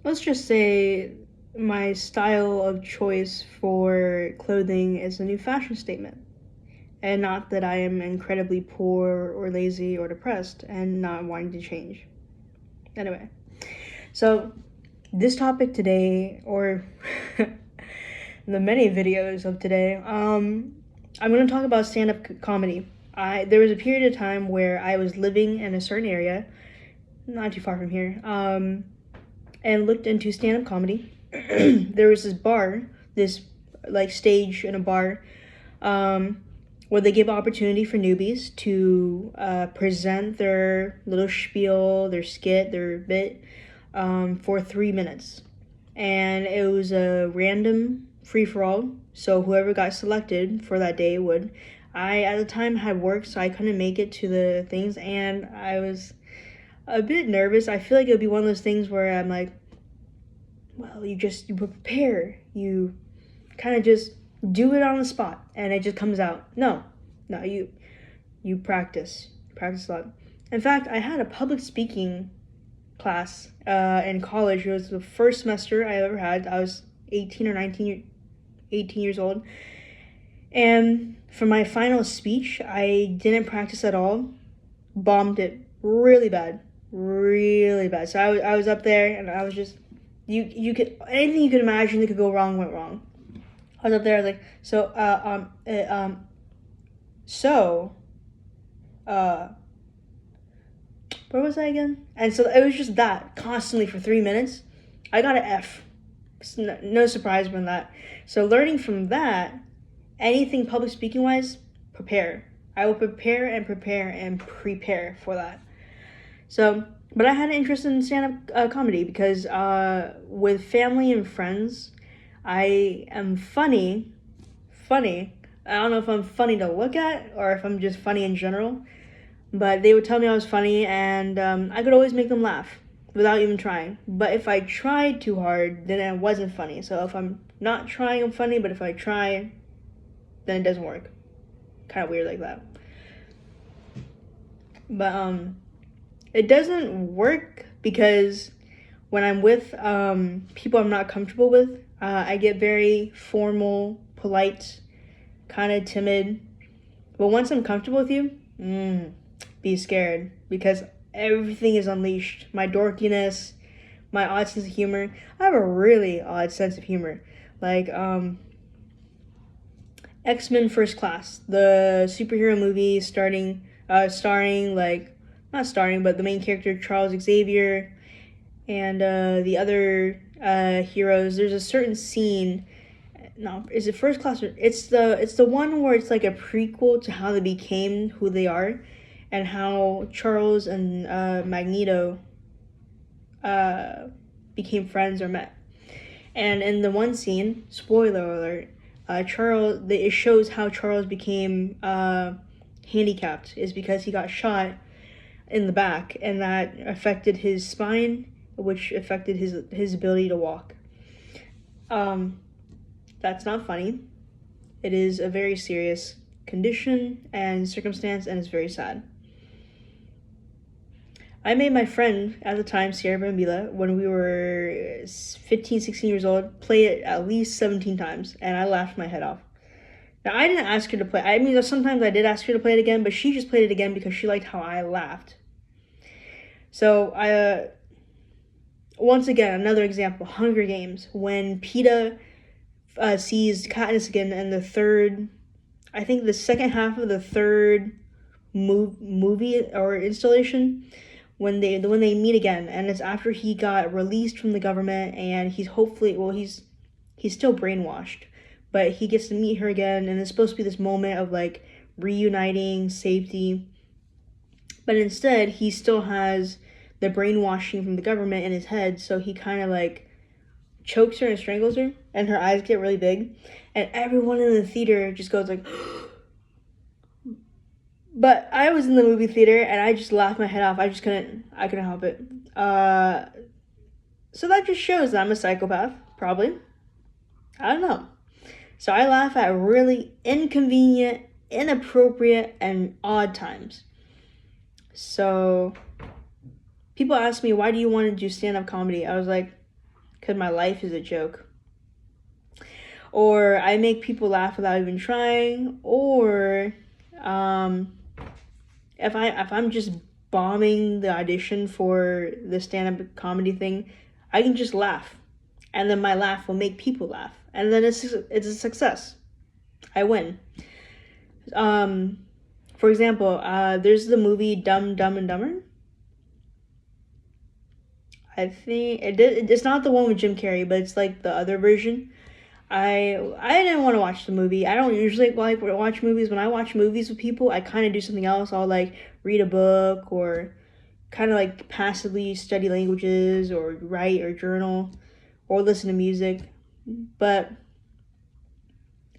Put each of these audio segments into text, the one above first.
let's just say my style of choice for clothing is a new fashion statement. And not that I am incredibly poor or lazy or depressed and not wanting to change. Anyway, so this topic today, or the many videos of today, I'm going to talk about stand-up comedy. There was a period of time where I was living in a certain area, not too far from here, and looked into stand-up comedy. There was this bar, this like stage in a bar, where they give opportunity for newbies to present their little spiel, their skit, their bit, for 3 minutes. And it was a random free for all. So whoever got selected for that day would. I at the time had work, so I couldn't make it to the things, and I was a bit nervous. I feel like it would be one of those things where I'm like, well, you prepare, you kind of just do it on the spot, and it just comes out. No, you practice a lot. In fact, I had a public speaking class in college. It was the first semester I ever had. I was 18 years old. And for my final speech, I didn't practice at all. Bombed it really bad. Really bad. So I was up there and I was just, you could, anything you could imagine that could go wrong went wrong. I was up there, I was like, where was I again? And so it was just that constantly for 3 minutes. I got an F. No surprise from that. So learning from that, anything public speaking wise, prepare. I will prepare and prepare and prepare for that. So, but I had an interest in stand-up comedy because with family and friends, I am funny. I don't know if I'm funny to look at or if I'm just funny in general. But they would tell me I was funny, and I could always make them laugh without even trying. But if I tried too hard, then it wasn't funny. So if I'm not trying, I'm funny. But if I try, then it doesn't work. Kind of weird like that. But it doesn't work because when I'm with people I'm not comfortable with, I get very formal, polite, kind of timid. But once I'm comfortable with you, be scared because everything is unleashed. My dorkiness, my odd sense of humor. I have a really odd sense of humor. Like X-Men First Class, the superhero movie starring like not starring, but the main character Charles Xavier and the other heroes. There's a certain scene. No, is it First Class? It's the one where it's like a prequel to how they became who they are, and how Charles and Magneto became friends or met. And in the one scene, spoiler alert, it shows how Charles became handicapped is because he got shot in the back, and that affected his spine, which affected his ability to walk. That's not funny. It is a very serious condition and circumstance, and it's very sad. I made my friend at the time, Sierra Bambila, when we were 15, 16 years old, play it at least 17 times, and I laughed my head off. Now, I didn't ask her to play. I mean, sometimes I did ask her to play it again, but she just played it again because she liked how I laughed. So, once again, another example, Hunger Games. When Peeta sees Katniss again in the second half of the third movie or installation, when they meet again, and it's after he got released from the government, and he's still brainwashed, but he gets to meet her again, and it's supposed to be this moment of like reuniting, safety, but instead he still has the brainwashing from the government in his head, so he kind of like chokes her and strangles her, and her eyes get really big, and everyone in the theater just goes like but I was in the movie theater and I just laughed my head off. I couldn't help it. So that just shows that I'm a psychopath, probably. I don't know. So I laugh at really inconvenient, inappropriate, and odd times. So people ask me, why do you want to do stand-up comedy? I was like, because my life is a joke. Or I make people laugh without even trying, or if I'm just bombing the audition for the stand-up comedy thing, I can just laugh, and then my laugh will make people laugh, and then it's a success. I win. For example, there's the movie Dumb, Dumb and Dumber. I think it's not the one with Jim Carrey, but it's like the other version. I didn't want to watch the movie. I don't usually like watch movies. When I watch movies with people, I kind of do something else. I'll like read a book or kind of like passively study languages or write or journal or listen to music. But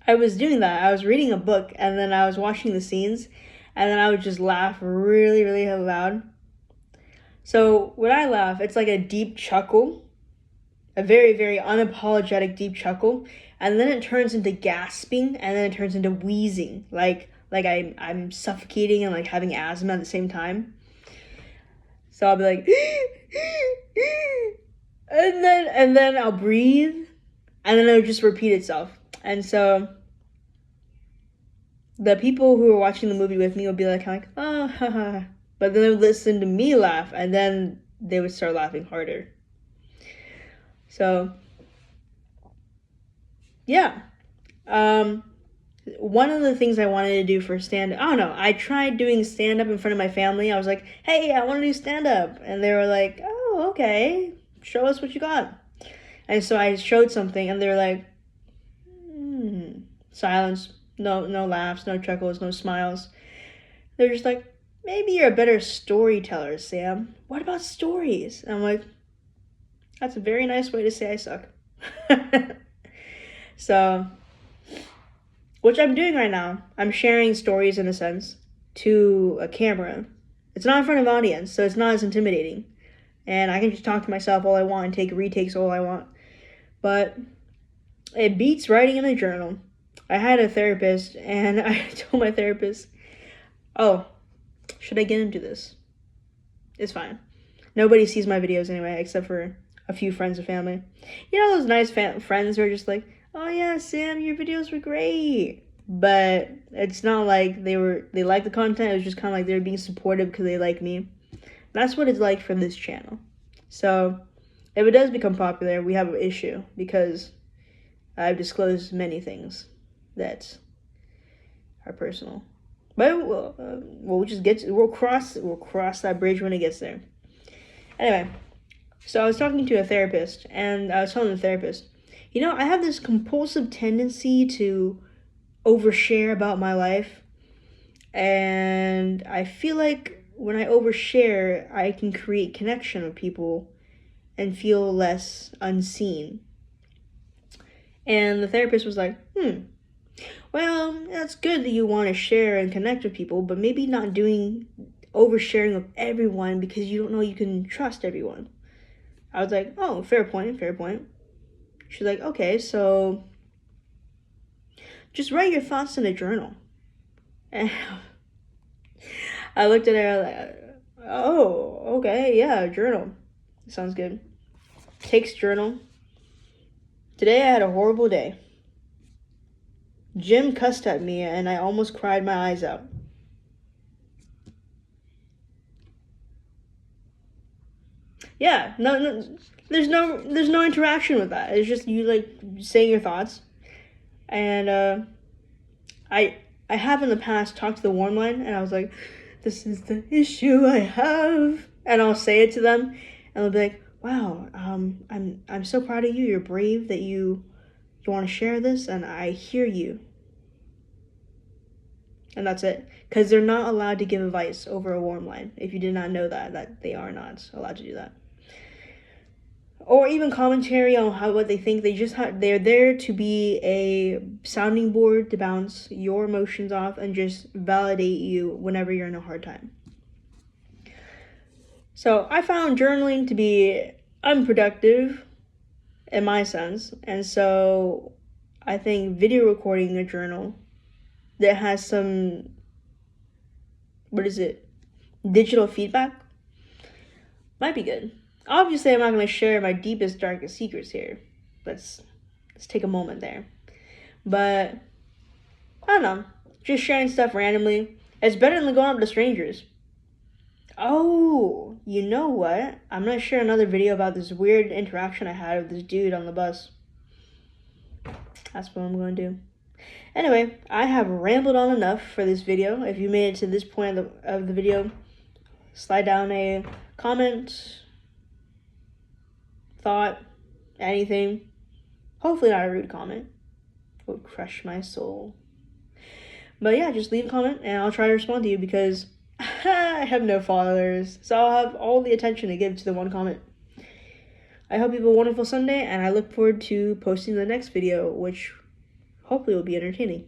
I was doing that. I was reading a book and then I was watching the scenes and then I would just laugh really, really loud. So when I laugh, it's like a deep chuckle, a very, very unapologetic deep chuckle, and then it turns into gasping, and then it turns into wheezing, like I'm suffocating and like having asthma at the same time. So I'll be like, and then I'll breathe, and then it'll just repeat itself. And so the people who are watching the movie with me will be like, oh, haha. But then they would listen to me laugh, and then they would start laughing harder. So, yeah. One of the things I wanted to do for stand-up, I don't know, I tried doing stand-up in front of my family. I was like, hey, I want to do stand-up. And they were like, oh, okay, show us what you got. And so I showed something, and they were like, silence, no laughs, no chuckles, no smiles. They're just like, maybe you're a better storyteller, Sam. What about stories? And I'm like, that's a very nice way to say I suck. So, which I'm doing right now. I'm sharing stories in a sense to a camera. It's not in front of an audience, so it's not as intimidating. And I can just talk to myself all I want and take retakes all I want. But it beats writing in a journal. I had a therapist, and I told my therapist, oh, should I get into this? It's fine. Nobody sees my videos anyway, except for a few friends and family. You know those nice friends who are just like, oh yeah, Sam, your videos were great. But it's not like they like the content. It was just kind of like they were being supportive because they like me. That's what it's like for this channel. So if it does become popular, we have an issue because I've disclosed many things that are personal. But we'll cross that bridge when it gets there. Anyway, so I was talking to a therapist, and I was telling the therapist, you know, I have this compulsive tendency to overshare about my life, and I feel like when I overshare, I can create connection with people and feel less unseen. And the therapist was like, well, that's good that you want to share and connect with people, but maybe not doing oversharing of everyone because you don't know you can trust everyone. I was like, oh, fair point. She's like, okay, so just write your thoughts in a journal. And I looked at her like, oh, okay, yeah, journal. Sounds good. Takes journal. Today I had a horrible day. Jim cussed at me and I almost cried my eyes out. Yeah, no, there's no interaction with that. It's just you like saying your thoughts. And I have in the past talked to the warm line, and I was like, this is the issue I have, and I'll say it to them, and they'll be like, wow, I'm so proud of you. You're brave that you want to share this, and I hear you. And that's it, because they're not allowed to give advice over a warm line. If you did not know that they are not allowed to do that. Or even commentary on what they think. They're there to be a sounding board to bounce your emotions off and just validate you whenever you're in a hard time. So I found journaling to be unproductive in my sense, and so I think video recording a journal that has some, digital feedback might be good. Obviously, I'm not going to share my deepest, darkest secrets here. Let's take a moment there. But I don't know, just sharing stuff randomly. It's better than going up to strangers. Oh, you know what? I'm gonna share another video about this weird interaction I had with this dude on the bus. That's what I'm gonna do. Anyway, I have rambled on enough for this video. If you made it to this point of the video, slide down a comment, thought, anything. Hopefully not a rude comment. It would crush my soul. But yeah, just leave a comment and I'll try to respond to you because I have no followers. So I'll have all the attention to give to the one comment. I hope you have a wonderful Sunday and I look forward to posting the next video, which hopefully will be entertaining.